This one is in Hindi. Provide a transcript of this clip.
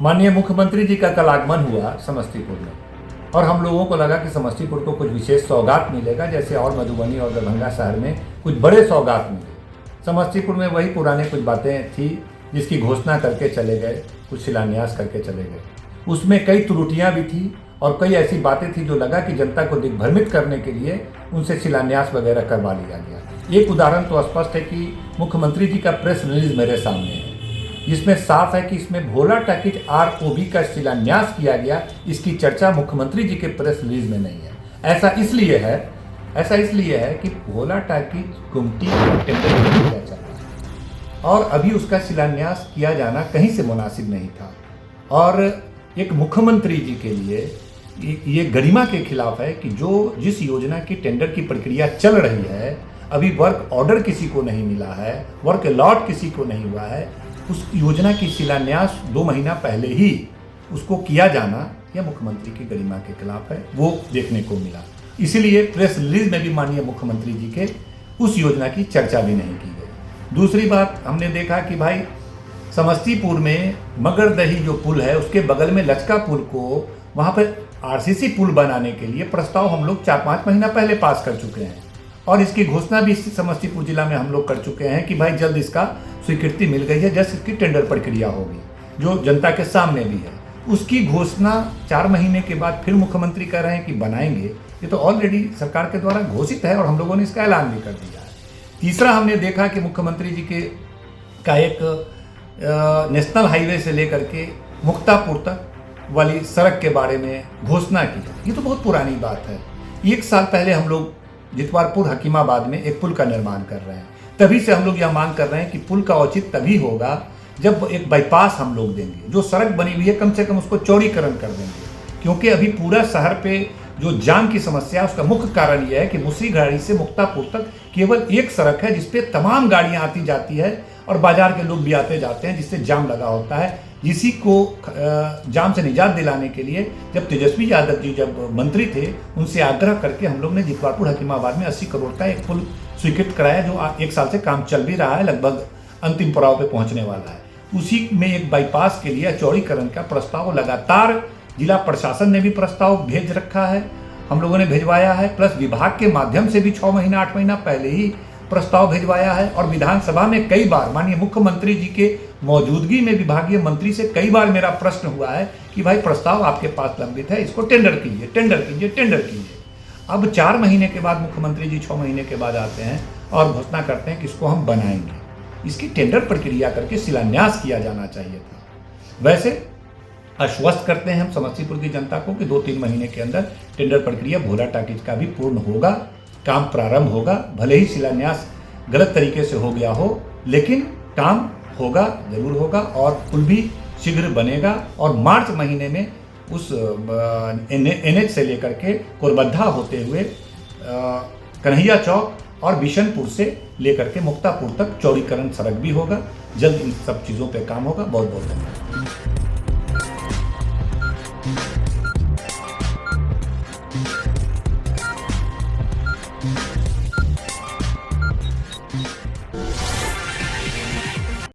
माननीय मुख्यमंत्री जी का कल आगमन हुआ समस्तीपुर में और हम लोगों को लगा कि समस्तीपुर को कुछ विशेष सौगात मिलेगा, जैसे और मधुबनी और दरभंगा शहर में कुछ बड़े सौगात मिले। समस्तीपुर में वही पुराने कुछ बातें थी जिसकी घोषणा करके चले गए, कुछ शिलान्यास करके चले गए। उसमें कई त्रुटियां भी थी और कई ऐसी बातें थी जो लगा कि जनता को दिग्भ्रमित करने के लिए उनसे शिलान्यास वगैरह करवा लिया गया। एक उदाहरण तो स्पष्ट है कि मुख्यमंत्री जी का प्रेस रिलीज मेरे सामने है, जिसमें साफ है कि इसमें भोला टाकिज ROB का शिलान्यास किया गया। इसकी चर्चा मुख्यमंत्री जी के प्रेस रिलीज में नहीं है। ऐसा इसलिए है कि भोला टाकिज गुमटी टेंडर किया चल रहा है और अभी उसका शिलान्यास किया जाना कहीं से मुनासिब नहीं था। और एक मुख्यमंत्री जी के लिए ये गरिमा के खिलाफ है कि जिस योजना की टेंडर की प्रक्रिया चल रही है, अभी वर्क ऑर्डर किसी को नहीं मिला है, वर्क अलॉट किसी को नहीं हुआ है, उस योजना की शिलान्यास 2 महीना पहले ही उसको किया जाना यह मुख्यमंत्री की गरिमा के खिलाफ है, वो देखने को मिला। इसीलिए प्रेस रिलीज में भी माननीय मुख्यमंत्री जी के उस योजना की चर्चा भी नहीं की गई। दूसरी बात, हमने देखा कि भाई समस्तीपुर में मगरदही जो पुल है उसके बगल में लचका पुल को वहाँ पर RCC पुल बनाने के लिए प्रस्ताव हम लोग 4-5 महीना पहले पास कर चुके हैं और इसकी घोषणा भी समस्तीपुर जिला में हम लोग कर चुके हैं कि भाई जल्द इसका स्वीकृति मिल गई है, जैसे इसकी टेंडर प्रक्रिया होगी जो जनता के सामने भी है। उसकी घोषणा 4 महीने के बाद फिर मुख्यमंत्री कह रहे हैं कि बनाएंगे। ये तो ऑलरेडी सरकार के द्वारा घोषित है और हम लोगों ने इसका ऐलान भी कर दिया है। तीसरा, हमने देखा कि मुख्यमंत्री जी का एक नेशनल हाईवे से लेकर के मुक्तापुर तक वाली सड़क के बारे में घोषणा की। ये तो बहुत पुरानी बात है। 1 साल पहले हम लोग जितवारपुर हकीमाबाद में एक पुल का निर्माण कर रहे हैं। तभी से हम लोग यह मांग कर रहे हैं कि पुल का औचित्य तभी होगा जब एक बाईपास हम लोग देंगे। जो सड़क बनी हुई है कम से कम उसको चौड़ीकरण कर देंगे, क्योंकि अभी पूरा शहर पे जो जाम की समस्या है उसका मुख्य कारण यह है कि मुसरीघरारी से मुक्तापुर तक केवल एक सड़क है जिसपे तमाम गाड़ियां आती जाती है और बाजार के लोग भी आते जाते हैं, जिससे जाम लगा होता है। इसी को जाम से निजात दिलाने के लिए जब तेजस्वी यादव जी जब मंत्री थे, उनसे आग्रह करके हम लोग ने जितवारपुर हकीमाबाद में 80 करोड़ का एक पुल स्वीकृत कराया, जो 1 साल से काम चल भी रहा है, लगभग अंतिम पड़ाव पे पहुंचने वाला है। उसी में एक बाईपास के लिए चौड़ीकरण का प्रस्ताव लगातार जिला प्रशासन ने भी प्रस्ताव भेज रखा है, हम लोगों ने भिजवाया है, प्लस विभाग के माध्यम से भी 6 महीना 8 महीना पहले ही प्रस्ताव भिजवाया है। और विधानसभा में कई बार माननीय मुख्यमंत्री जी के मौजूदगी में विभागीय मंत्री से कई बार मेरा प्रश्न हुआ है कि भाई प्रस्ताव आपके पास लंबित है, इसको टेंडर कीजिए। अब 4 महीने के बाद मुख्यमंत्री जी 6 महीने के बाद आते हैं और घोषणा करते हैं कि इसको हम बनाएंगे। इसकी टेंडर प्रक्रिया करके शिलान्यास किया जाना चाहिए था। वैसे आश्वस्त करते हैं हम समस्तीपुर की जनता को कि 2-3 महीने के अंदर टेंडर प्रक्रिया भोला टाकिज का भी पूर्ण होगा, काम प्रारंभ होगा। भले ही शिलान्यास गलत तरीके से हो गया हो, लेकिन काम होगा, जरूर होगा और पुल भी शीघ्र बनेगा। और मार्च महीने में उस NH से लेकर के कोरबद्धा होते हुए कन्हैया चौक और बिशनपुर से लेकर के मुक्तापुर तक चौड़ीकरण सड़क भी होगा। जल्द इन सब चीज़ों पे काम होगा। बहुत बहुत धन्यवाद।